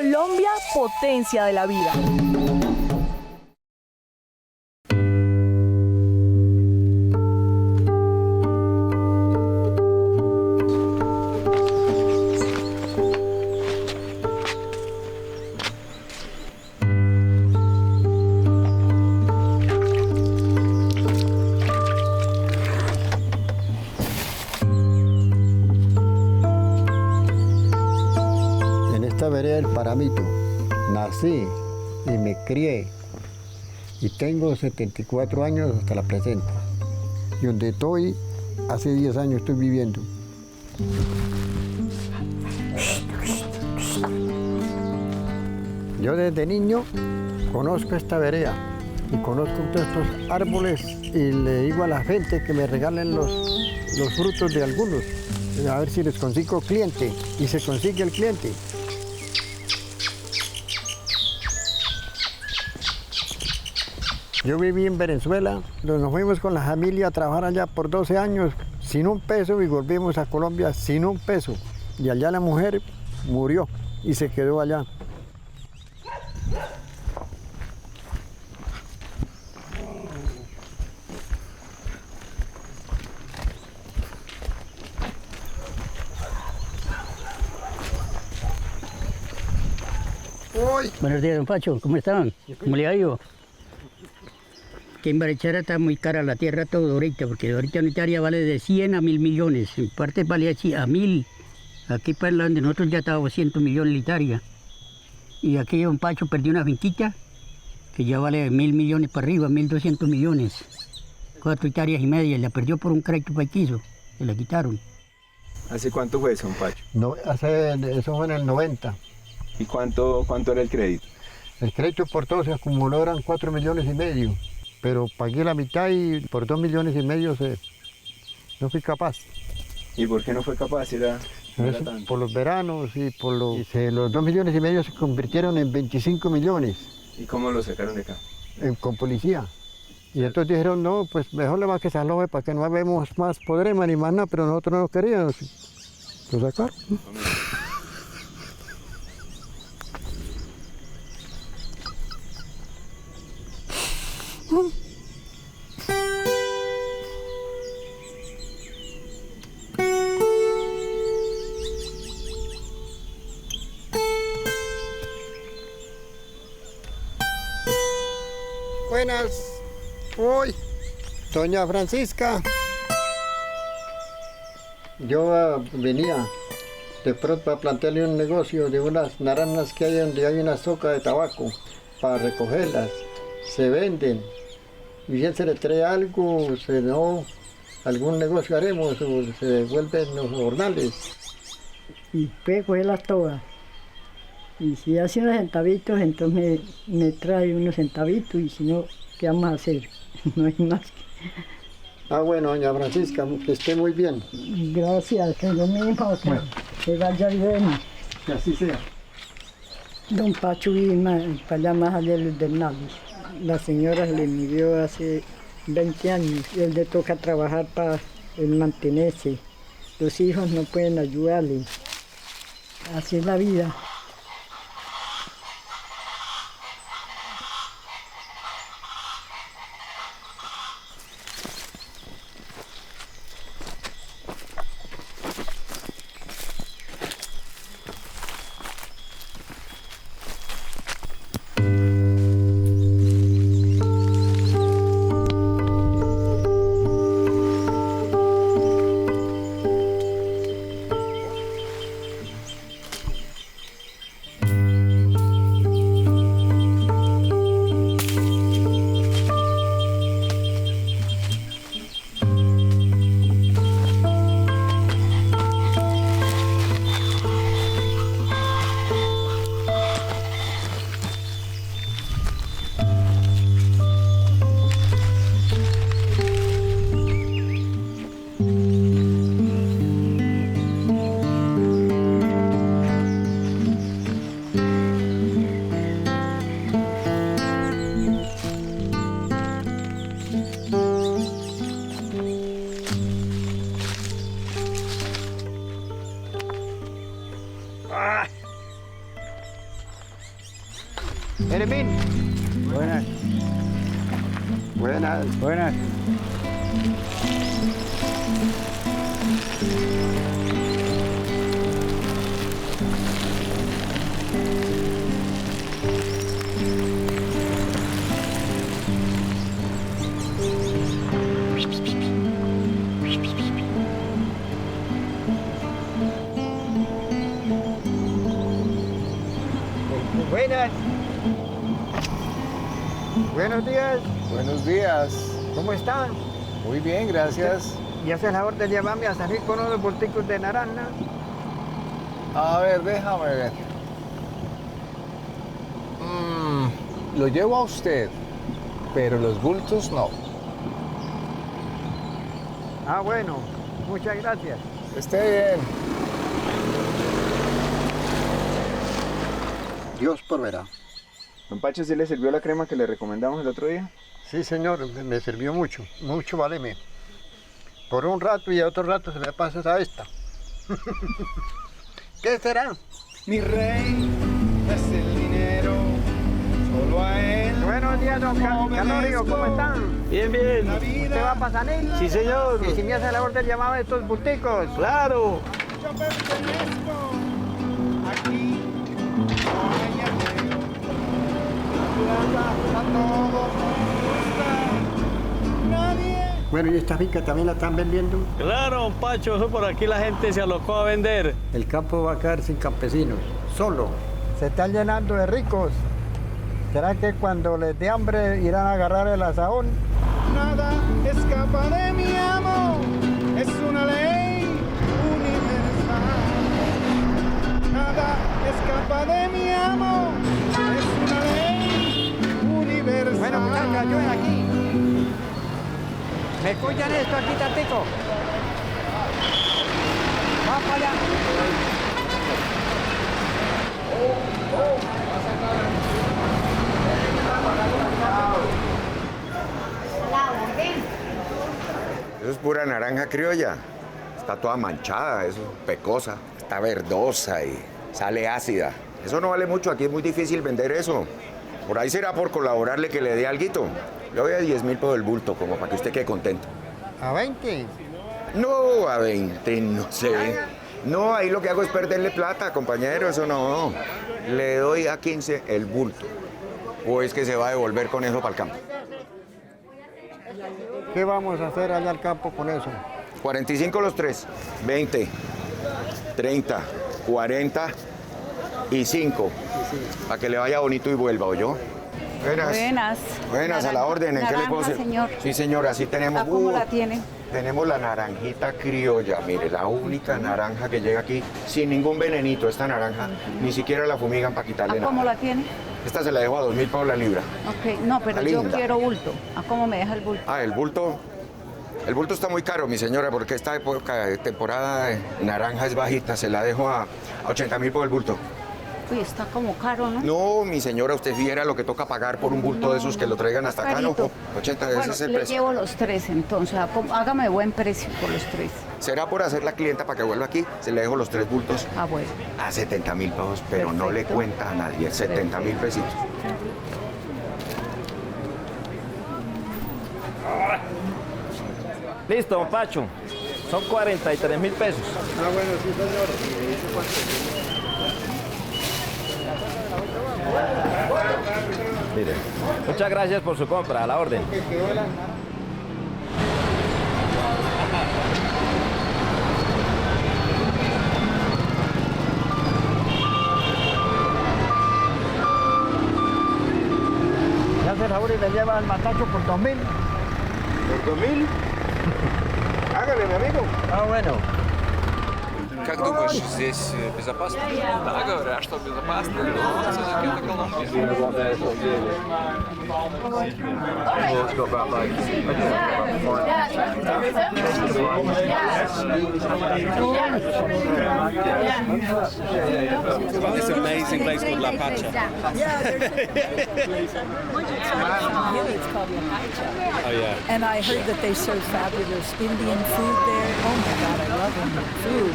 Colombia, potencia de la vida. Vereda del Paramito, nací y me crié y tengo 74 años hasta la presente. Y donde estoy, hace 10 años estoy viviendo. Yo desde niño conozco esta vereda y conozco todos estos árboles y le digo a la gente que me regalen los frutos de algunos, a ver si les consigo cliente, y se consigue el cliente. Yo viví en Venezuela, nos fuimos con la familia a trabajar allá por 12 años sin un peso y volvimos a Colombia sin un peso. Y allá la mujer murió y se quedó allá. Buenos días, don Pacho, ¿cómo están? ¿Cómo le ha ido? Que en Barechara está muy cara la tierra todo ahorita, porque ahorita una hectárea vale de 100 a 1000 millones, en parte vale así a 1000. Aquí para donde nosotros ya estábamos 200 millones la hectárea. Y aquí don Pacho perdió una finquita que ya vale 1000 millones para arriba, 1200 millones. 4 hectáreas y media, la perdió por un crédito paquizo, se la quitaron. ¿Hace cuánto fue eso, don Pacho? No, eso fue en el 90. ¿Y cuánto era el crédito? El crédito por todo se acumuló, eran 4 millones y medio. Pero pagué la mitad y por 2 millones y medio no fui capaz. ¿Y por qué no fue capaz? Era tanto. Por los veranos y por los 2 millones y medio se convirtieron en 25 millones. ¿Y cómo lo sacaron de acá? Con policía. Y entonces dijeron, no, pues mejor le va que se aloje para que no habemos más podremos ni más nada, pero nosotros no queríamos. Lo sacaron. Buenas. Uy, doña Francisca. Yo venía de pronto a plantearle un negocio de unas naranjas que hay donde hay una soca de tabaco para recogerlas. Se venden. Y si él se le trae algo, algún negocio haremos o se devuelven los jornales. Y puede cogerlas todas. Y si hace unos centavitos, entonces me trae unos centavitos y si no, ¿qué vamos a hacer? No hay más. Bueno, doña Francisca, que esté muy bien. Gracias, que lo mismo, que vaya bien. Que así sea. Don Pacho vive para allá más allá de los Bernales. La señora le murió hace 20 años y él le toca trabajar para mantenerse. Los hijos no pueden ayudarle. Así es la vida. Jeremín. Buenas, Buenas. buenas. Buenas. Buenos días. Buenos días. ¿Cómo están? Muy bien, gracias. ¿Y hace el favor de llevarme a salir con unos bulticos de naranja? A ver, déjame ver. Lo llevo a usted, pero los bultos no. Ah, bueno. Muchas gracias. Esté bien. Dios proveerá. Don Pacho, ¿sí le sirvió la crema que le recomendamos el otro día? Sí, señor, me sirvió mucho. Mucho, váleme. Por un rato y a otro rato se me pasa a esta. ¿Qué será? Mi rey es el dinero, solo a él. Buenos días, don Calorio, ¿cómo están? Bien, bien. La vida, ¿Usted va a Pasanil? Sí, señor. ¿Y si me hace la orden de llamar a estos bulticos? Claro. yo pertenezco aquí, no hay arreglo. La plata a todos nos gusta. Nadie. Bueno, ¿y esta finca también la están vendiendo? Claro, don Pacho, eso por aquí la gente se alocó a vender. El campo va a quedar sin campesinos, solo. Se están llenando de ricos. ¿Será que cuando les dé hambre irán a agarrar el asadón? Nada escapa de mi amor, es una ley universal. Nada escapa de mi amor, es una ley universal. Bueno, muchachos, ayuden aquí. ¿Me escuchan esto aquí, tantico? Vamos para allá. Eso es pura naranja criolla. Está toda manchada, eso, pecosa. Está verdosa y sale ácida. Eso no vale mucho, aquí es muy difícil vender eso. Por ahí será por colaborarle que le dé alguito. Le doy a 10.000 por el bulto, como para que usted quede contento. ¿A 20? No, a 20, no sé. No, ahí lo que hago es perderle plata, compañero, eso no. Le doy a 15 el bulto. O es que se va a devolver con eso para el campo. ¿Qué vamos a hacer allá al campo con eso? 45 los tres, 20, 30, 40 y 5. Para que le vaya bonito y vuelva, ¿oyó? Buenas. Buenas. Buenas, a la orden. ¿En qué le puedo Naranja, servir? señor. Sí, señora, sí tenemos. ¿A cómo la tiene? Tenemos la naranjita criolla, mire, la única naranja que llega aquí sin ningún venenito. Esta naranja ni siquiera la fumigan para quitarle ¿A nada. cómo la tiene? Esta se la dejo a 2.000 por la libra. Ok, no, pero Está yo linda. quiero bulto. ¿A cómo me deja el bulto? Ah, el bulto. El bulto está muy caro, mi señora, porque esta época de temporada de naranja es bajita. Se la dejo a 80.000 por el bulto. Uy, está como caro, ¿no? No, mi señora, usted viera lo que toca pagar por un bulto de esos que lo traigan hasta acá, ¿no? Carito. 80, Bueno, ese es el le precio. llevo los tres entonces. Hágame buen precio por los tres. Será por hacer la clienta para que vuelva aquí. Se le dejo los tres bultos Ah, bueno. a 70.000 pesos, pero no le Perfecto. cuenta a nadie. 70.000 pesitos. Listo, don Pacho. Son 43.000 pesos. Ah, bueno, sí, señor. Mire. Muchas gracias por su compra, a la orden. ¿Me hace el favor y le lleva al matacho por 2.000? ¿Por 2.000? Hágale, mi amigo. Ah, bueno. Как думаешь, здесь безопасно? Да, говорят, что безопасно, но все-таки это Колумбия. This amazing place called La Pacha. It's called La Pacha. Oh yeah. And I heard that they serve fabulous Indian food there. Oh my God, I love Indian food.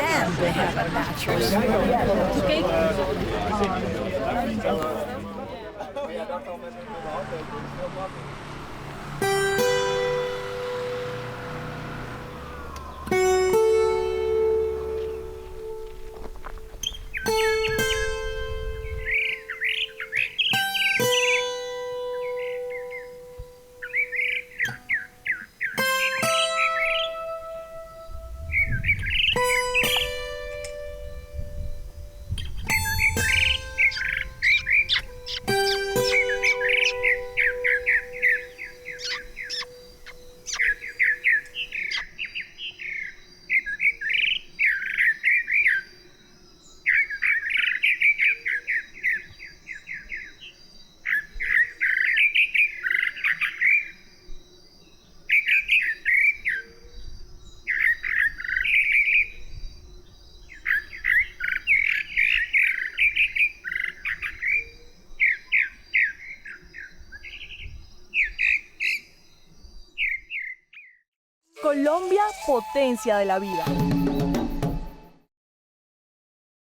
And they have a natural spring. Colombia, potencia de la vida.